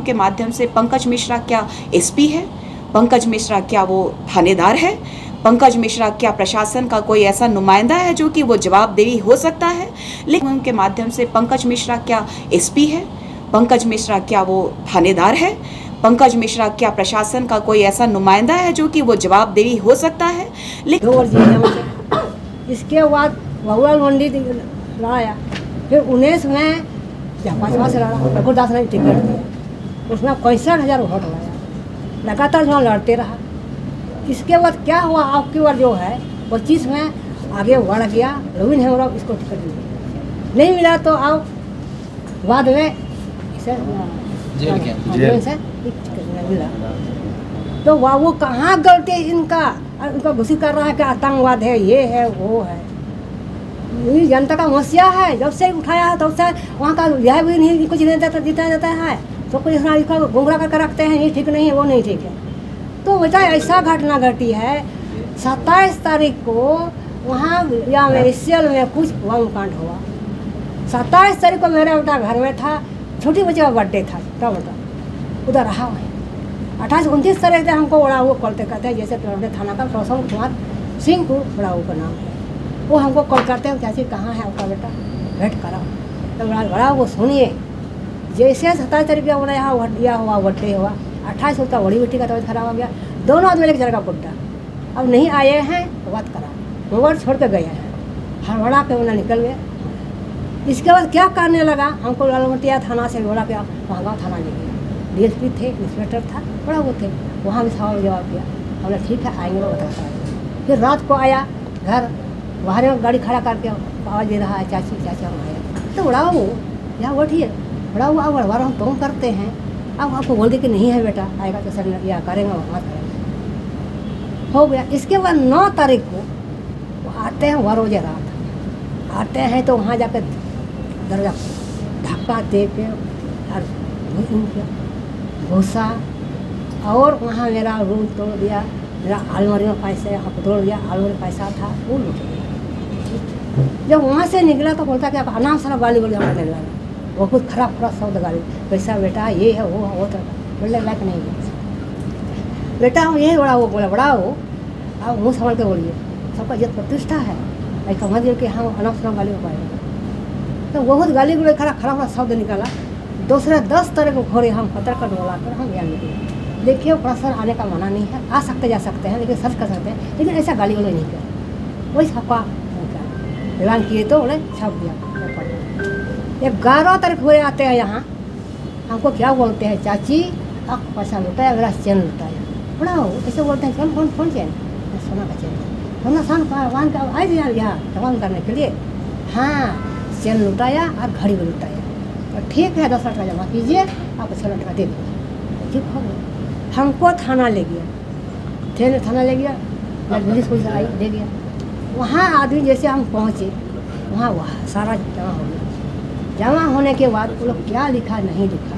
के माध्यम से पंकज मिश्रा क्या एसपी है? पंकज मिश्रा क्या वो थानेदार है? पंकज मिश्रा क्या प्रशासन का कोई ऐसा नुमाइंदा है जो कि वो जवाबदेही हो सकता है? लेकिन उनके माध्यम से पंकज मिश्रा क्या एसपी है? पंकज मिश्रा क्या वो थानेदार है? पंकज मिश्रा क्या प्रशासन का कोई ऐसा नुमाइंदा है जो कि वो जवाबदेही हो सकता है? लेकिन इसके बाद भगवान मंडी लड़ाया, फिर 19 में या 5वां से लड़ा, रघुदास ने टिकट दिया, उसमें 65,000 वोट लाया, लगातार जो लड़ते रहा। इसके बाद क्या हुआ, आपकी बार जो है 25 में आगे बढ़ गया, रवीन हेमराव इसको टिकट नहीं मिला, तो अब बाद में इसे जेल से टिकट मिला। तो वो कहाँ गलती इनका, उनका घोषित कर रहा है कि आतंकवाद है, ये है वो है। ये जनता का समस्या है, जब से उठाया है तब से वहाँ का यह भी नहीं कुछ जीता जाता है, तो कुछ इसका गुमराह करके रखते हैं, ये ठीक नहीं है वो नहीं ठीक है। तो बेटा ऐसा घटना घटी है 27 तारीख को वहाँ या मेरिसियल में कुछ कांड हुआ। 27 तारीख को मेरा बेटा घर में था, छोटी बच्चे का बर्थडे था, छोटा बेटा उधर रहा वहीं। 28-29 तारीख से हमको बड़ा वो कॉल करते हैं, जैसे थाना का रोशन कुमार सिंह को बड़ा वो का नाम है, वो हमको कॉल करते हैं, चाची कहाँ है आपका बेटा, भेंट कराओ। तो बड़ा वो सुनिए, जैसे 27 तारीख का बोला यहाँ दिया हुआ बर्थडे हुआ, 28 उसका बड़ी बेटी का तबीयत खराब हो गया, दोनों आदमी लेकर चलेगा बुड्ढा, अब नहीं आए हैं तो बात करा, मोबाइल छोड़ कर गए हैं, हड़बड़ा के उन्हें निकल गए। इसके बाद क्या करने लगा, हमको लालमटिया थाना से बोला के वहाँ थाना ले गया, DSP थे, इंस्पेक्टर था, बड़ा वो थे, वहाँ भी सवाल जवाब दिया, हमने ठीक है आएंगे बताता है। फिर रात को आया घर, बाहर में गाड़ी खड़ा करके आवाज़ दे रहा है, चाची चाचा हम आए। तो बड़ा वो यहाँ बैठिए, बड़ा वो अब बार हम तुम करते हैं, अब आपको बोल दे कि नहीं है बेटा, आएगा तो सर या करेंगे वहाँ करेंगे, हो गया। इसके बाद 9 तारीख को वो आते हैं, 12 बजे रात आते हैं, तो वहाँ जाकर दरवाजा धक्का दे के और घुसा, और वहाँ मेरा रूम तोड़ दिया, मेरा अलमारी में पैसे तोड़ दिया, अलमारी में पैसा था वो लूट दिया। जब वहाँ से निकला तो बोलता कि आप अनाम सारा गाली बोली हमें निकला, वो कुछ खराब शब्द गाली, कैसा बेटा ये है वो तो बोलने लायक नहीं है बेटा, हम यही बड़ा वो बोला, बड़ा वो आप मुँह संभाल के बोलिए, सबका इज्जत प्रतिष्ठा है, ऐसा समझ कि हम अनाम सारा गाली हो पाएगा। तो बहुत गाली गुली खराब शब्द निकाला। दूसरे 10 तारीख को घोड़े हम पत्र कर बोला कर हम यहाँ निकले। देखिए प्रशासन आने का मना नहीं है, आ सकते जा सकते हैं, लेकिन सर्च कर सकते हैं, लेकिन ऐसा गाली वाली नहीं किया, वही छापा ऐलान किए तो बोले छाप दिया। 11 तारीख हुए आते हैं यहाँ, हमको क्या बोलते हैं, चाची आप पैसा लुटाया, मेरा चैन लुटाया, बड़ा हो ऐसे बोलते हैं, चल कौन चैन, सोना का चैन, सोना सान वन का आए थे यहाँ तमाम करने के लिए, हाँ चैन लुटाया और घड़ी भी लुटाया, तो ठीक है 10 लाख का जमा कीजिए, आपको 6 लाख का दे दीजिए, ठीक हो गया। हमको थाना ले गया, थाना ले गया, पुलिस पुलिस आई ले गया, वहाँ आदमी जैसे हम पहुँचे वहाँ सारा जमा हो गया। जमा होने के बाद वो लोग क्या लिखा नहीं लिखा,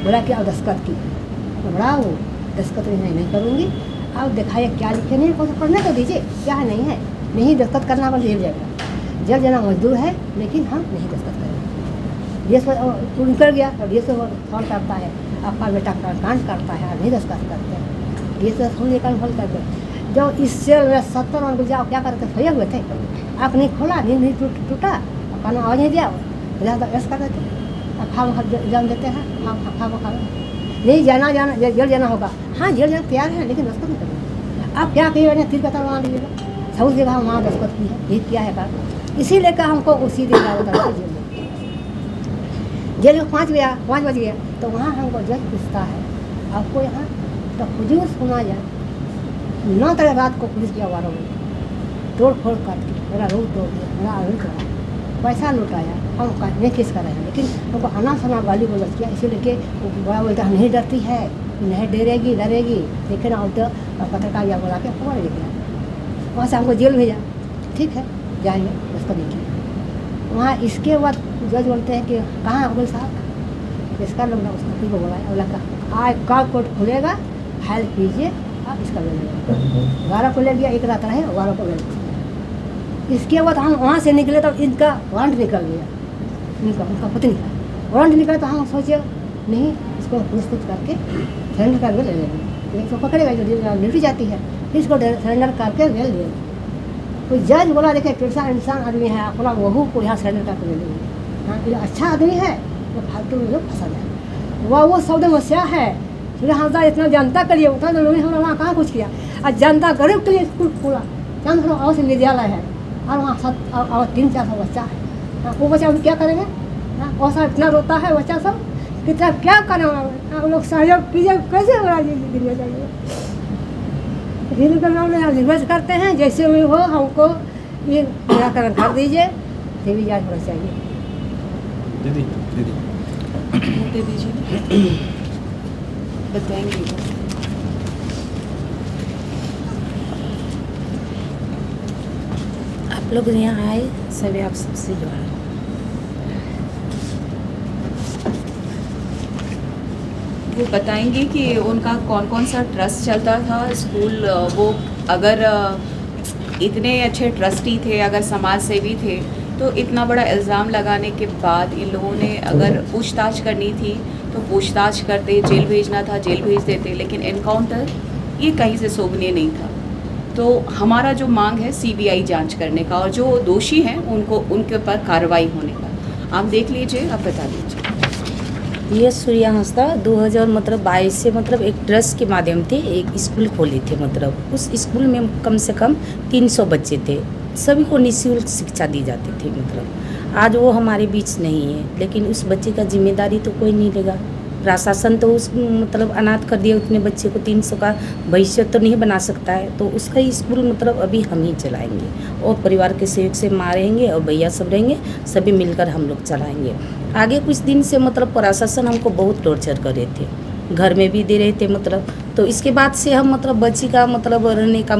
बोला कि अब दस्तखत की, तो बड़ा वो दस्तखत नहीं करूँगी, अब दिखाइए क्या लिखे, नहीं पढ़ने तो दीजिए क्या है नहीं दस्तखत करना पर जेल जाएगा, जेल जाना मजदूर है, लेकिन हम नहीं दस्तखत करेंगे। ये तो निकल गया, और ये तो फोन करता है आपका बेटा कांड करता है, नहीं दस्तखत करते हैं, ये तो सुन लेकर फोन करते। जब इस सेल में 70 रन गुजरा, क्या करते सोए हुए थे, आप नहीं खोला, नींद नहीं टूटा, खाना आवाज़ नहीं दिया, ऐसा कर देते, अब खाम जान देते हैं, खा नहीं जाना जेल जाना होगा, हाँ जेल जाना तैयार है, लेकिन दस्तखत नहीं करेंगे। आप क्या कहिएगा, तीर का तलवार दीजिएगा, सब जगह वहाँ दस्तखत की है, ये क्या है कर, इसी लेकर हमको उसी दिन जेल में 5 बज गया, तो वहाँ हमको जज पूछता है आपको यहाँ तो हुजूर सुना जाए। 9 तारीख रात को पुलिस किया 12 बजे, तोड़ फोड़ करके मेरा रूम तोड़ दिया, मेरा आदमी तोड़ा, पैसा लुटाया, हम नहीं किस कर रहे हैं, लेकिन हमको आना सुना गाली बोल किया, इसीलिए वो बड़ा बोलता है नहीं डरती है, नहीं डरेगी देखे ना तो पत्रकार या बोला के खबर ले गया, वहाँ से हमको जेल भेजा, ठीक है जाएंगे उसको देखिए। वहाँ इसके बाद जज बोलते हैं कि कहाँ अब्दुल साहब, इसका लोग ना उसको को बोला, बोला आज का कोर्ट खुलेगा, फाइल कीजिए, आप इसका ले लीजिए। 12 को ले गया, एक रात रहे, 12 को ले लिया। इसके बाद हम वहाँ से निकले तो इनका वारंट निकल गया, उनका पत्नी का वारंट निकला, तो हम सोचे नहीं इसको पूछ करके सरेंडर करके ले लेंगे। एक तो पकड़ेगा जो ड्यूटी जाती है, फिर इसको सरेंडर करके ले लेंगे। कोई जज बोला देखे कैसा इंसान आदमी है, अपना बहू को यहाँ सरेंडर करके ले लेंगे। हाँ, ये अच्छा आदमी है तो फालतू में लोग फंसा जाए। वो शब्द समस्या है। हाँ, इतना जनता के लिए उतना लोग हम वहाँ कहाँ कुछ किया। और जनता गरीब के लिए स्कूल खोला, चांद और से विद्यालय है, और वहाँ 300-400 बच्चा है। हाँ, वो बच्चा हम क्या करेंगे? हाँ, और सब इतना रोता है बच्चा सब, कितना क्या करें? आप लोग सहयोग कीजिए, कैसे हमारा जिंदगी जाएगा? हिंदू के नाम में रिक्वेस्ट करते हैं, जैसे भी हो हमको ये निराकरण कर दीजिए। देवी जांच होना चाहिए। दीदी दे दीजिए, बताएंगे। आप लोग यहाँ आए सभी आप सबसे जुड़ा। वो बताएंगे कि उनका कौन कौन सा ट्रस्ट चलता था स्कूल। वो अगर इतने अच्छे ट्रस्टी थे, अगर समाज सेवी थे, तो इतना बड़ा इल्ज़ाम लगाने के बाद इन लोगों ने अगर पूछताछ करनी थी तो पूछताछ करते, जेल भेजना था जेल भेज देते, लेकिन एनकाउंटर ये कहीं से शोभनीय नहीं था। तो हमारा जो मांग है सीबीआई जांच करने का, और जो दोषी हैं उनको उनके ऊपर कार्रवाई होने का। आप देख लीजिए, आप बता दीजिए। ये सूर्या हंसदा 2022 से एक ट्रस्ट के माध्यम से एक स्कूल खोले थे। उस स्कूल में कम से कम 300 बच्चे थे, सभी को निःशुल्क शिक्षा दी जाती थी। आज वो हमारे बीच नहीं है, लेकिन उस बच्चे का जिम्मेदारी तो कोई नहीं लेगा। प्रशासन तो उस अनाथ कर दिया उतने बच्चे को, 300 का भविष्य तो नहीं बना सकता है। तो उसका ही स्कूल अभी हम ही चलाएंगे, और परिवार के सहयोग से माँ रहेंगे और भैया सब रहेंगे, सभी मिलकर हम लोग चलाएंगे। आगे कुछ दिन से प्रशासन हमको बहुत टॉर्चर कर रहे थे, घर में भी दे रहे थे। तो इसके बाद से हम बच्ची का रहने का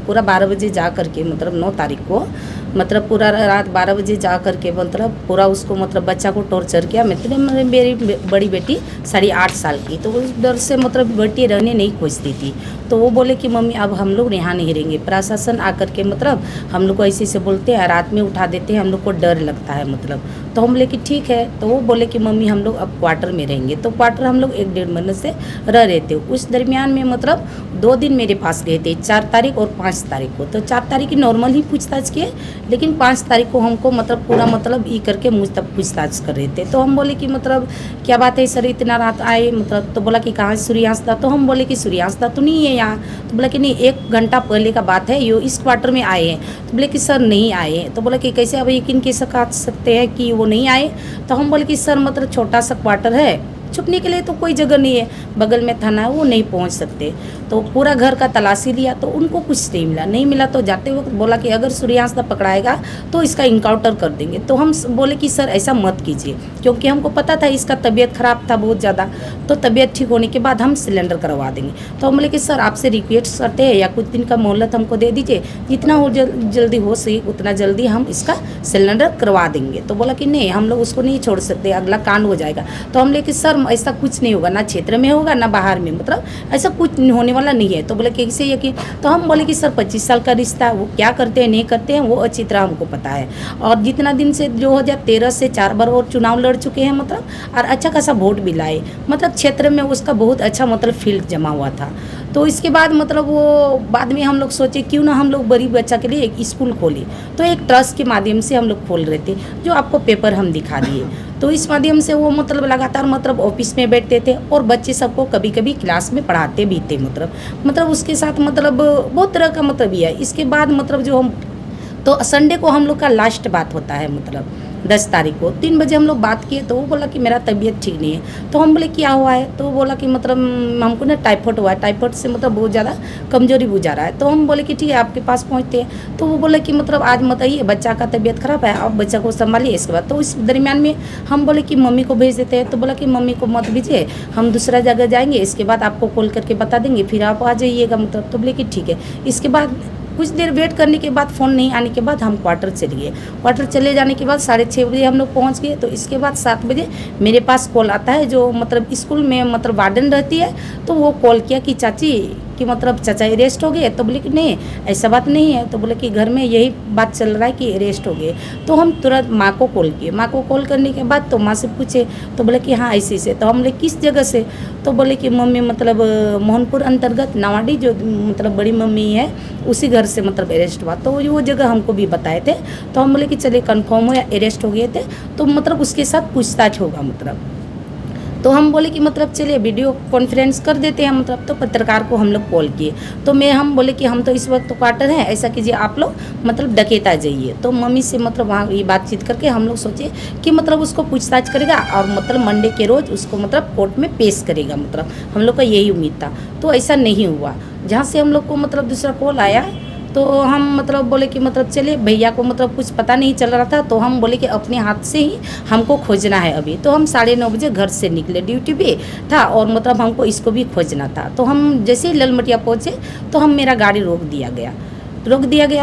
पूरा 12 बजे जा कर के 9 तारीख को पूरा रात 12 बजे जा कर के पूरा उसको बच्चा को टॉर्चर किया। मेरी बड़ी बेटी 8.5 साल की, तो उस डर से बेटी रहने नहीं खोजती थी। तो वो बोले कि मम्मी अब हम लोग यहाँ नहीं रहेंगे। प्रशासन आकर के हम लोग को ऐसे से बोलते हैं, रात में उठा देते हैं, हम लोग को डर लगता है। तो हम बोले कि ठीक है। तो वो बोले कि मम्मी हम लोग अब क्वार्टर में रहेंगे। तो क्वार्टर हम लोग 1-1.5 महीने से रह रहे थे। उस दरमियान में 2 दिन मेरे पास गए थे, 4 तारीख और 5 तारीख को। तो 4 तारीख की नॉर्मल ही पूछताछ किए, लेकिन 5 तारीख को हमको पूरा ई करके मुझ तक पूछताछ कर रहे थे। तो हम बोले कि क्या बात है सर, इतना रात आए? तो बोला कि कहाँ सूर्यांशदा? तो हम बोले कि सूर्यांशदा तो नहीं है यहाँ। तो बोला कि नहीं, 1 घंटा पहले का बात है, ये इस क्वार्टर में आए हैं। तो बोले कि सर नहीं आए हैं। तो बोला कि कैसे अब यकीन कैसे कर सकते हैं कि वो नहीं आए? तो हम बोले कि सर छोटा सा क्वार्टर है, छुपने के लिए तो कोई जगह नहीं है, बगल में थाना है, वो नहीं पहुंच सकते। तो पूरा घर का तलाशी लिया तो उनको कुछ नहीं मिला। तो जाते वक्त बोला कि अगर सूर्यांशदा पकड़ाएगा तो इसका इनकाउंटर कर देंगे। तो हम बोले कि सर ऐसा मत कीजिए, क्योंकि हमको पता था इसका तबीयत ख़राब था बहुत ज़्यादा। तो तबीयत ठीक होने के बाद हम सिलेंडर करवा देंगे। तो हम बोले कि सर आपसे रिक्वेस्ट करते हैं, या कुछ दिन का मोहलत हमको दे दीजिए, जितना हो जल्दी हो सके उतना जल्दी हम इसका सिलेंडर करवा देंगे। तो बोला कि नहीं, हम लोग उसको नहीं छोड़ सकते, अगला कांड हो जाएगा। तो हम बोले कि सर ऐसा कुछ नहीं होगा, ना क्षेत्र में होगा ना बाहर में, ऐसा कुछ होने वाला नहीं है। तो बोले कि कैसे यकीन? तो हम बोले कि सर 25 साल का रिश्ता, वो क्या करते हैं नहीं करते हैं वो अच्छी तरह हमको पता है। और जितना दिन से 2013 से 4 बार और चुनाव लड़ चुके हैं, और अच्छा खासा वोट भी लाए, क्षेत्र में उसका बहुत अच्छा फील्ड जमा हुआ था। तो इसके बाद वो बाद में हम लोग सोचे क्यों ना हम लोग गरीब बच्चा के लिए एक स्कूल खोले। तो एक ट्रस्ट के माध्यम से हम लोग खोल रहे थे, जो आपको पेपर हम दिखा दिए। तो इस माध्यम से वो लगातार ऑफिस में बैठते थे, और बच्चे सबको कभी कभी क्लास में पढ़ाते भी थे। उसके साथ बहुत तरह का ये है। इसके बाद जो हम तो संडे को हम लोग का लास्ट बात होता है 10 तारीख को 3 बजे हम लोग बात किए। तो वो बोला कि मेरा तबीयत ठीक नहीं है। तो हम बोले क्या हुआ है? तो वो बोला कि हमको ना टाइफाइड हुआ है, टाइफाइड से बहुत ज़्यादा कमजोरी बुझा रहा है। तो हम बोले कि ठीक है आपके पास पहुँचते हैं। तो वो बोले कि आज मत आइए, बच्चा का तबीयत ख़राब है, आप बच्चा को संभालिए। इसके बाद तो इस दरमियान में हम बोले कि मम्मी को भेज देते हैं। तो बोला कि मम्मी को मत भेजिए, हम दूसरा जगह जाएंगे, इसके बाद आपको कॉल करके बता देंगे, फिर आप आ जाइएगा। तो बोले कि ठीक है। इसके बाद कुछ देर वेट करने के बाद फ़ोन नहीं आने के बाद हम क्वार्टर चले गए। क्वार्टर चले जाने के बाद 6:30 बजे हम लोग पहुंच गए। तो इसके बाद 7 बजे मेरे पास कॉल आता है, जो स्कूल में वार्डन रहती है। तो वो कॉल किया कि चाची कि मतलब चाचा अरेस्ट हो गए, तो बोले कि नहीं ऐसा बात नहीं है। तो बोले कि घर में यही बात चल रहा है कि अरेस्ट हो गए। तो हम तुरंत माँ को कॉल किए। माँ को कॉल करने के बाद तो माँ से पूछे, तो बोले कि हाँ ऐसे से। तो हम बोले किस जगह से? तो बोले कि मम्मी मतलब मोहनपुर अंतर्गत नवाडी जो मतलब बड़ी मम्मी है उसी घर से मतलब अरेस्ट हुआ। तो वो जगह हमको भी बताए थे। तो हम बोले कि चलिए कन्फर्म हो या अरेस्ट हो गए थे तो मतलब उसके साथ पूछताछ होगा मतलब। तो हम बोले कि मतलब चलिए वीडियो कॉन्फ्रेंस कर देते हैं मतलब। तो पत्रकार को हम लोग कॉल किए। तो हम बोले कि हम तो इस वक्त तो क्वार्टर हैं, ऐसा कीजिए आप लोग मतलब डकेता जाइए। तो मम्मी से मतलब वहाँ ये बातचीत करके हम लोग सोचे कि मतलब उसको पूछताछ करेगा और मतलब मंडे के रोज़ उसको मतलब कोर्ट में पेश करेगा मतलब। हम लोग का यही उम्मीद था। तो ऐसा नहीं हुआ। जहाँ से हम लोग को मतलब दूसरा कॉल आया तो हम मतलब बोले कि मतलब चलिए भैया को मतलब कुछ पता नहीं चल रहा था। तो हम बोले कि अपने हाथ से ही हमको खोजना है अभी। तो हम 9:30 बजे घर से निकले, ड्यूटी पे था और मतलब हमको इसको भी खोजना था। तो हम जैसे ही ललमटिया पहुँचे तो मेरा गाड़ी रोक दिया गया।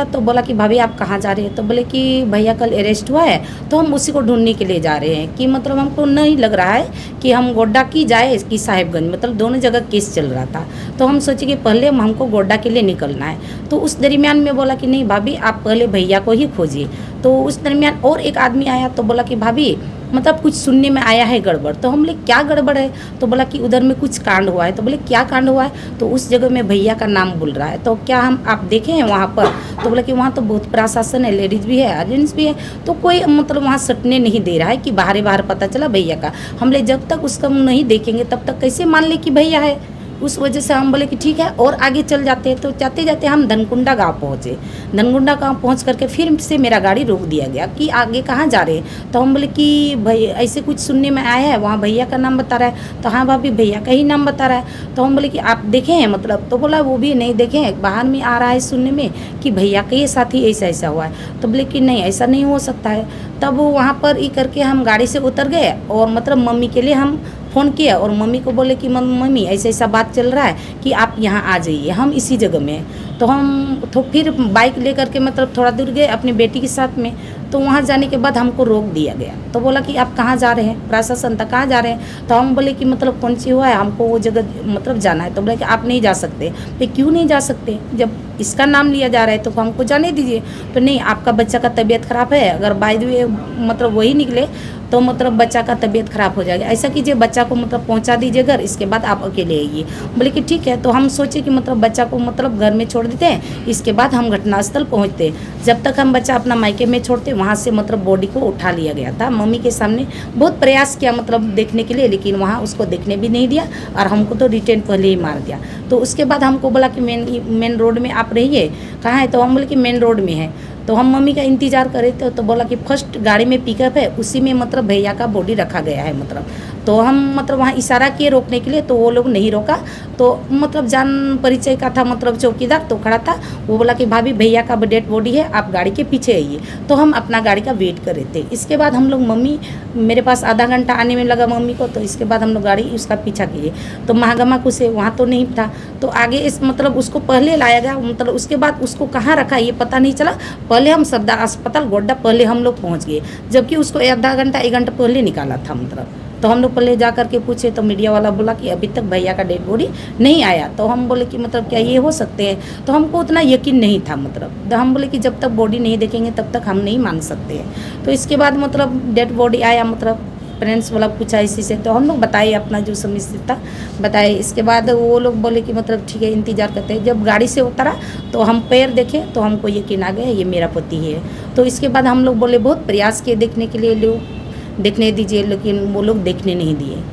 तो बोला कि भाभी आप कहाँ जा रहे हैं? तो बोले कि भैया कल अरेस्ट हुआ है तो हम उसी को ढूंढने के लिए जा रहे हैं। कि मतलब हमको नहीं लग रहा है कि हम गोड्डा की जाए कि साहिबगंज, मतलब दोनों जगह केस चल रहा था। तो हम सोचे कि पहले हमको गोड्डा के लिए निकलना है। तो उस दरमियान में बोला कि नहीं भाभी आप पहले भैया को ही खोजिए। तो उस दरमियान और एक आदमी आया तो बोला कि भाभी मतलब कुछ सुनने में आया है गड़बड़। तो हम बोले क्या गड़बड़ है? तो बोला कि उधर में कुछ कांड हुआ है। तो बोले क्या कांड हुआ है? तो उस जगह में भैया का नाम बोल रहा है। तो क्या हम आप देखे हैं वहाँ पर? तो बोला कि वहाँ तो बहुत प्रशासन है, लेडीज़ भी है, जेंट्स भी है, तो कोई मतलब वहाँ सटने नहीं दे रहा है कि बाहर पता चला भैया का। हम बोले जब तक उसका नहीं देखेंगे तब तक कैसे मान ले कि भैया है। उस वजह से हम बोले कि ठीक है और आगे चल जाते हैं। तो जाते जाते हम धनकुंडा गांव पहुँचे। धनकुंडा गांव पहुँच करके फिर से मेरा गाड़ी रोक दिया गया कि आगे कहाँ जा रहे हैं? तो हम बोले कि भाई ऐसे कुछ सुनने में आया है, वहाँ भैया का नाम बता रहा है। तो हाँ भाभी भैया का ही नाम बता रहा है। तो हम बोले कि आप देखे हैं मतलब? तो बोला वो भी नहीं देखे हैं, बाहर में आ रहा है सुनने में कि भैया के ये साथ ही ऐसा हुआ है। तो बोले कि नहीं ऐसा नहीं हो सकता है। तब वहाँ पर ये करके हम गाड़ी से उतर गए और मतलब मम्मी के लिए हम फ़ोन किया और मम्मी को बोले कि मम्मी ऐसा बात चल रहा है कि आप यहाँ आ जाइए, हम इसी जगह में हैं। तो हम तो फिर बाइक लेकर के मतलब थोड़ा दूर गए अपनी बेटी के साथ में। तो वहाँ जाने के बाद हमको रोक दिया गया। तो बोला कि आप कहाँ जा रहे हैं? प्रशासन तक कहाँ जा रहे हैं? तो हम बोले कि मतलब कौन सी हुआ है, हमको वो जगह मतलब जाना है। तो बोला कि आप नहीं जा सकते। तो क्यों नहीं जा सकते? जब इसका नाम लिया जा रहा है तो हमको जाने दीजिए। तो नहीं आपका बच्चा का तबीयत ख़राब है, अगर बाय द वे मतलब वही निकले तो मतलब बच्चा का तबीयत ख़राब हो जाएगा। ऐसा कीजिए बच्चा को मतलब पहुंचा दीजिए घर, इसके बाद आप अकेले आइए। बोले कि ठीक है। तो हम सोचे कि मतलब बच्चा को मतलब घर में छोड़ देते हैं, इसके बाद हम घटनास्थल पहुंचते। जब तक हम बच्चा अपना मायके में छोड़ते वहाँ से मतलब बॉडी को उठा लिया गया था। मम्मी के सामने बहुत प्रयास किया मतलब देखने के लिए, लेकिन वहाँ उसको देखने भी नहीं दिया और हमको तो रिटर्न पहले ही मार दिया। तो उसके बाद हमको बोला कि मेन रोड में आप रहिए। कहाँ है? तो हम बोले कि मेन रोड में है। तो हम मम्मी का इंतज़ार कर रहे थे। तो बोला कि फर्स्ट गाड़ी में पिकअप है उसी में मतलब भैया का बॉडी रखा गया है मतलब। तो हम मतलब वहाँ इशारा किए रोकने के लिए, तो वो लोग नहीं रोका। तो मतलब जान परिचय का था मतलब चौकीदार तो खड़ा था। वो बोला कि भाभी भैया का डेड बॉडी है, आप गाड़ी के पीछे आइए। तो हम अपना गाड़ी का वेट कर रहे थे। इसके बाद हम लोग मम्मी मेरे पास आधा घंटा आने में लगा मम्मी को। तो इसके बाद हम लोग गाड़ी उसका पीछा किए। तो महागमा कुछ वहाँ तो नहीं था। तो आगे इस मतलब उसको पहले लाया गया, मतलब उसके बाद उसको कहाँ रखा ये पता नहीं चला। पहले हम सरदार अस्पताल गोड्डा पहले हम लोग पहुँच गए, जबकि उसको आधा घंटा 1 घंटा पहले निकाला था मतलब। तो हम लोग पहले जा कर के पूछे तो मीडिया वाला बोला कि अभी तक भैया का डेड बॉडी नहीं आया। तो हम बोले कि मतलब क्या ये हो सकते हैं? तो हमको उतना यकीन नहीं था मतलब। तो हम बोले कि जब तक बॉडी नहीं देखेंगे तब तक हम नहीं मान सकते हैं। तो इसके बाद मतलब डेड बॉडी आया मतलब पेरेंट्स वाला पूछा इसी से। तो हम लोग बताए अपना जो समस्या था बताए। इसके बाद वो लोग बोले कि मतलब ठीक है इंतज़ार करते हैं। जब गाड़ी से उतरा तो हम पैर देखे तो हमको यकीन आ गया ये मेरा पति है। तो इसके बाद हम लोग बोले बहुत प्रयास किए देखने के लिए, लोग देखने दीजिए, लेकिन वो लोग देखने नहीं दिए।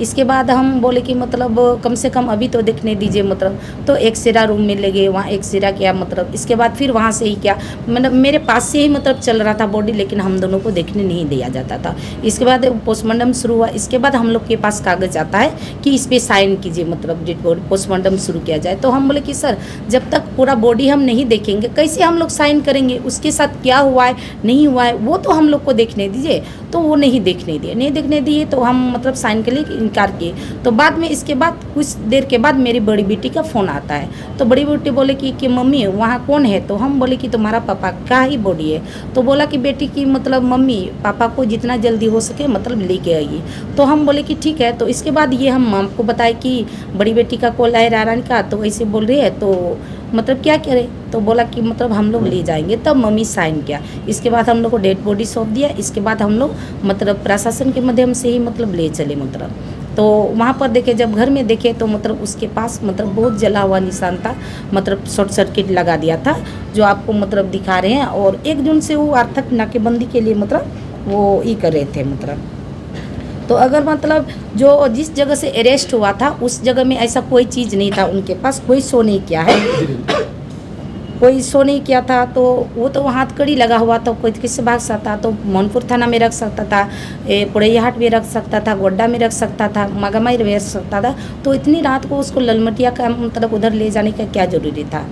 इसके बाद हम बोले कि मतलब कम से कम अभी तो देखने दीजिए मतलब। तो एक्सरा रूम में ले गए, वहाँ एक्सरा किया मतलब। इसके बाद फिर वहाँ से ही क्या मतलब मेरे पास से ही मतलब चल रहा था बॉडी, लेकिन हम दोनों को देखने नहीं दिया जाता था। इसके बाद पोस्टमार्टम शुरू हुआ। इसके बाद हम लोग के पास कागज़ आता है कि इस पर साइन कीजिए मतलब डेड बॉडी पोस्टमार्टम शुरू किया जाए। तो हम बोले कि सर जब तक पूरा बॉडी हम नहीं देखेंगे कैसे हम लोग साइन करेंगे? उसके साथ क्या हुआ है नहीं हुआ है वो तो हम लोग को देखने दीजिए। तो वो नहीं देखने दिए। तो हम मतलब साइन के लिए इनकार किए। तो बाद में इसके बाद कुछ देर के बाद मेरी बड़ी बेटी का फ़ोन आता है। तो बड़ी बेटी बोले कि मम्मी वहाँ कौन है? तो हम बोले कि तुम्हारा पापा का ही बॉडी है। तो बोला कि बेटी की मतलब मम्मी पापा को जितना जल्दी हो सके मतलब लेके आइए। तो हम बोले कि ठीक है। तो इसके बाद ये हम आपको बताए कि बड़ी बेटी का कॉल आया रारानी का, तो ऐसे बोल रही है तो मतलब क्या करें? तो बोला कि मतलब हम लोग ले जाएंगे। तब मम्मी साइन किया। इसके बाद हम लोग को डेड बॉडी सौंप दिया। इसके बाद हम लोग मतलब प्रशासन के माध्यम से ही मतलब ले चले मतलब। तो वहाँ पर देखे, जब घर में देखे तो मतलब उसके पास मतलब बहुत जला हुआ निशान था, मतलब शॉर्ट सर्किट लगा दिया था जो आपको मतलब दिखा रहे हैं। और 1 जून से वो आर्थिक नाकेबंदी के लिए मतलब वो ये कर रहे थे मतलब। तो अगर मतलब जो जिस जगह से अरेस्ट हुआ था उस जगह में ऐसा कोई चीज़ नहीं था, उनके पास कोई शो नहीं किया है, कोई शो नहीं किया था। तो वो तो हाथ कड़ी लगा हुआ था, कोई किससे भाग सकता, तो मोहनपुर थाना में रख सकता था, पुड़ैयाहाट में रख सकता था, गोड्डा में रख सकता था, मागामाई में रख सकता था। तो इतनी रात को उसको ललमटिया का मतलब उधर ले जाने का क्या ज़रूरी था?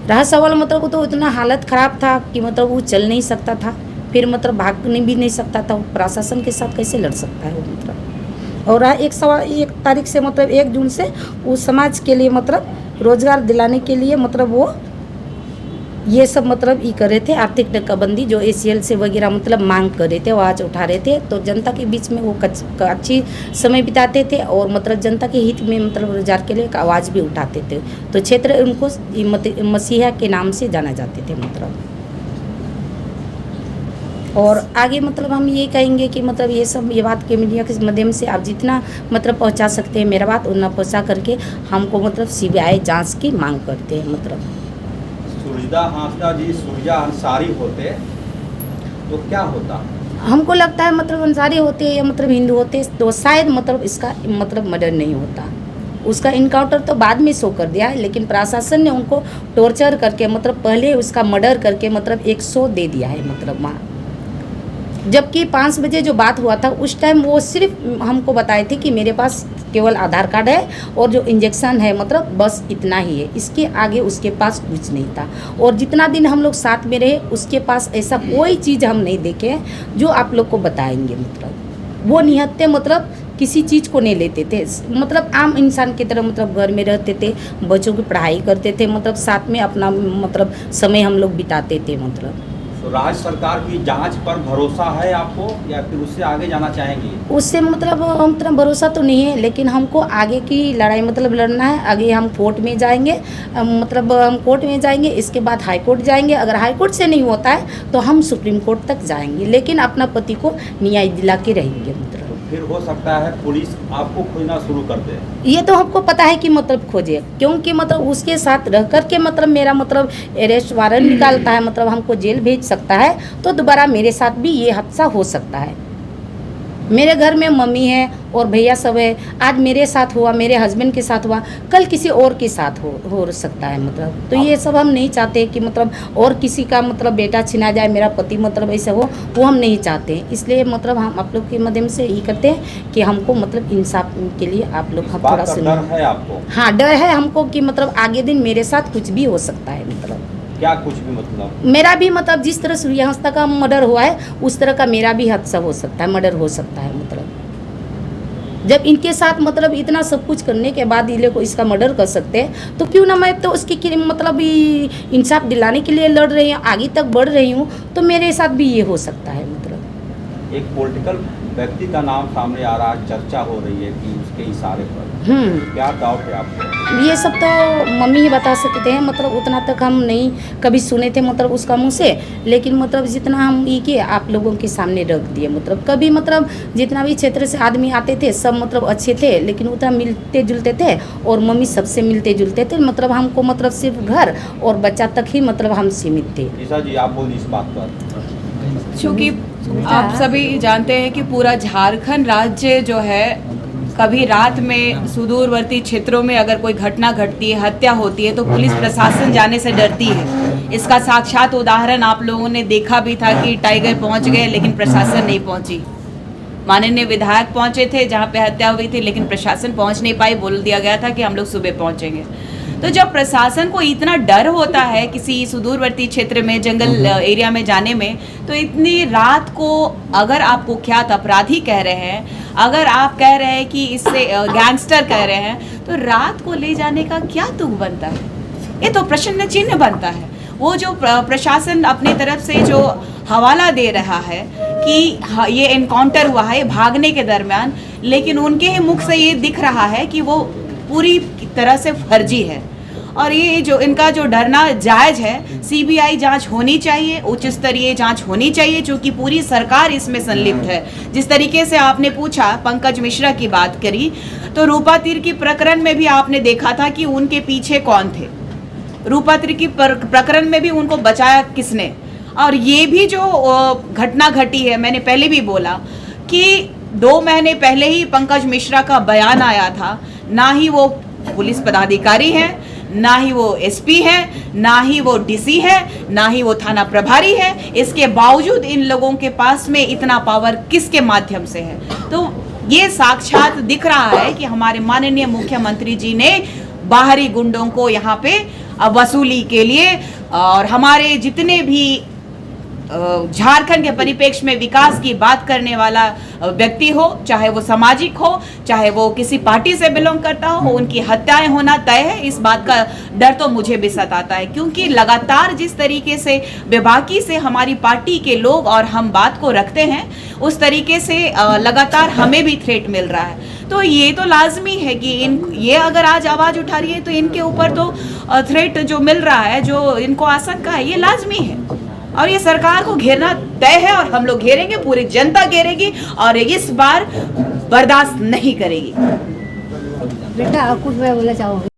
रहा सवाल मतलब तो इतना हालत ख़राब था कि मतलब वो चल नहीं सकता था, फिर मतलब भागने भी नहीं सकता था। प्रशासन के साथ कैसे लड़ सकता है वो मतलब? और रहा एक सवाल, 1 तारीख से मतलब 1 जून से वो समाज के लिए मतलब रोज़गार दिलाने के लिए मतलब वो ये सब मतलब ये कर रहे थे, आर्थिक नाकाबंदी जो ACL से वगैरह मतलब मांग कर रहे थे, आवाज़ उठा रहे थे। तो जनता के बीच में वो अच्छी समय बिताते थे और मतलब जनता के हित में मतलब रोजगार के लिए एक आवाज़ भी उठाते थे। तो क्षेत्र उनको मसीहा के नाम से जाना जाते थे मतलब। और आगे मतलब हम ये कहेंगे कि मतलब ये बात के मीडिया के माध्यम से आप जितना मतलब पहुंचा सकते हैं मेरा बात उतना पहुंचा करके हमको मतलब CBI जांच की मांग करते हैं मतलब। सुरजा हांसदा जी सुरजा अंसारी होते तो क्या होता? हमको लगता है मतलब अंसारी होते या मतलब हिंदू होते तो शायद मतलब इसका मतलब मर्डर नहीं होता। उसका इनकाउंटर तो बाद में शो कर दिया है, लेकिन प्रशासन ने उनको टॉर्चर करके मतलब पहले उसका मर्डर करके मतलब 100 दे दिया है मतलब वहाँ। जबकि 5 बजे जो बात हुआ था उस टाइम वो सिर्फ हमको बताए थे कि मेरे पास केवल आधार कार्ड है और जो इंजेक्शन है मतलब बस इतना ही है, इसके आगे उसके पास कुछ नहीं था। और जितना दिन हम लोग साथ में रहे उसके पास ऐसा कोई चीज़ हम नहीं देखे जो आप लोग को बताएंगे मतलब। वो निहत्ते मतलब किसी चीज़ को नहीं लेते थे, मतलब आम इंसान की तरह मतलब घर में रहते थे, बच्चों की पढ़ाई करते थे, मतलब साथ में अपना मतलब समय हम लोग बिताते थे मतलब। तो राज्य सरकार की जांच पर भरोसा है आपको या फिर उससे आगे जाना चाहेंगे? उससे मतलब भरोसा तो नहीं है, लेकिन हमको आगे की लड़ाई मतलब लड़ना है। आगे हम कोर्ट में जाएंगे, मतलब हम कोर्ट में जाएंगे, इसके बाद हाई कोर्ट जाएंगे। अगर हाई कोर्ट से नहीं होता है तो हम सुप्रीम कोर्ट तक जाएंगे, लेकिन अपना पति को न्याय दिला के रहेंगे मतलब। तो फिर हो सकता है पुलिस आपको खोजना शुरू कर दे। ये तो हमको पता है कि मतलब खोजे, क्योंकि मतलब उसके साथ रह करके मतलब मेरा मतलब अरेस्ट वारंट निकालता है, मतलब हमको जेल भेज सकता है। तो दोबारा मेरे साथ भी ये हादसा हो सकता है। मेरे घर में मम्मी है और भैया सब है। आज मेरे साथ हुआ, मेरे हस्बैंड के साथ हुआ, कल किसी और के साथ हो सकता है मतलब। तो ये सब हम नहीं चाहते कि मतलब और किसी का मतलब बेटा छिना जाए, मेरा पति मतलब ऐसा हो, वो हम नहीं चाहते। इसलिए मतलब हम आप लोग के माध्यम से यही करते हैं कि हमको मतलब इंसाफ के लिए आप लोग हम थोड़ा सुनिए। डर है आपको? हाँ, डर है हमको कि मतलब आगे दिन मेरे साथ कुछ भी हो सकता है मतलब। क्या कुछ भी मतलब? मेरा भी मतलब जिस तरह सूर्या हंसदा का मर्डर हुआ है उस तरह का मेरा भी हादसा हो सकता है, मर्डर हो सकता है मतलब। जब इनके साथ मतलब इतना सब कुछ करने के बाद ये को इसका मर्डर कर सकते हैं तो क्यों ना मैं तो उसकी मतलब इंसाफ दिलाने के लिए लड़ रही हूँ, आगे तक बढ़ रही हूँ, तो मेरे साथ भी ये हो सकता है मतलब। एक पॉलिटिकल व्यक्ति का नाम सामने आ रहा है, चर्चा हो रही है कि उसके इशारे पर क्या डाउट है आपको? ये सब तो मम्मी ही बता सकते हैं, मतलब उतना तक हम नहीं कभी सुने थे मतलब उसका मुँह से। लेकिन मतलब जितना हम ये किए आप लोगों के सामने रख दिए मतलब। कभी मतलब जितना भी क्षेत्र से आदमी आते थे सब मतलब अच्छे थे, लेकिन उतना मिलते जुलते थे और मम्मी सबसे मिलते जुलते थे। मतलब हमको मतलब सिर्फ घर और बच्चा तक ही मतलब हम सीमित थे। ईशा जी आप बोलिए इस बात पर। क्योंकि आप सभी जानते हैं कि पूरा झारखंड राज्य जो है कभी रात में सुदूरवर्ती क्षेत्रों में अगर कोई घटना घटती है, हत्या होती है, तो पुलिस प्रशासन जाने से डरती है। इसका साक्षात उदाहरण आप लोगों ने देखा भी था कि टाइगर पहुंच गए लेकिन प्रशासन नहीं पहुंची। माननीय विधायक पहुंचे थे जहां पे हत्या हुई थी, लेकिन प्रशासन पहुंच नहीं पाई, बोल दिया गया था कि हम लोग सुबह पहुंचेंगे। तो जब प्रशासन को इतना डर होता है किसी सुदूरवर्ती क्षेत्र में, जंगल एरिया में जाने में, तो इतनी रात को अगर आप कुख्यात अपराधी कह रहे हैं, अगर आप कह रहे हैं कि इससे गैंगस्टर कह रहे हैं, तो रात को ले जाने का क्या तुक बनता है? ये तो प्रश्न चिन्ह बनता है। वो जो प्रशासन अपने तरफ से जो हवाला दे रहा है कि ये एनकाउंटर हुआ है भागने के दरमियान, लेकिन उनके ही मुख से ये दिख रहा है कि वो पूरी तरह से फर्जी है। और ये जो इनका जो डरना जायज़ है। सीबीआई जांच होनी चाहिए, उच्च स्तरीय जांच होनी चाहिए, क्योंकि पूरी सरकार इसमें संलिप्त है। जिस तरीके से आपने पूछा, पंकज मिश्रा की बात करी, तो रूपा तीर की प्रकरण में भी आपने देखा था कि उनके पीछे कौन थे। रूपा तीर की प्रकरण में भी उनको बचाया किसने। और ये भी जो घटना घटी है, मैंने पहले भी बोला कि 2 महीने पहले ही पंकज मिश्रा का बयान आया था। ना ही वो पुलिस पदाधिकारी हैं, ना ही वो एसपी है, ना ही वो डीसी है, ना ही वो थाना प्रभारी है। इसके बावजूद इन लोगों के पास में इतना पावर किसके माध्यम से है? तो ये साक्षात दिख रहा है कि हमारे माननीय मुख्यमंत्री जी ने बाहरी गुंडों को यहाँ पे वसूली के लिए, और हमारे जितने भी झारखंड के परिप्रेक्ष्य में विकास की बात करने वाला व्यक्ति हो, चाहे वो सामाजिक हो, चाहे वो किसी पार्टी से बिलोंग करता हो, उनकी हत्याएं होना तय है। इस बात का डर तो मुझे भी सताता है, क्योंकि लगातार जिस तरीके से बेबाकी से हमारी पार्टी के लोग और हम बात को रखते हैं, उस तरीके से लगातार हमें भी थ्रेट मिल रहा है। तो ये तो लाजमी है कि ये अगर आज आवाज़ उठा रही है, तो इनके ऊपर तो थ्रेट जो मिल रहा है, जो इनको आशंका है, ये लाजमी है। और ये सरकार को घेरना तय है, और हम लोग घेरेंगे, पूरी जनता घेरेगी, और इस बार बर्दाश्त नहीं करेगी। बेटा कुछ मैं बोलना चाहूँगी।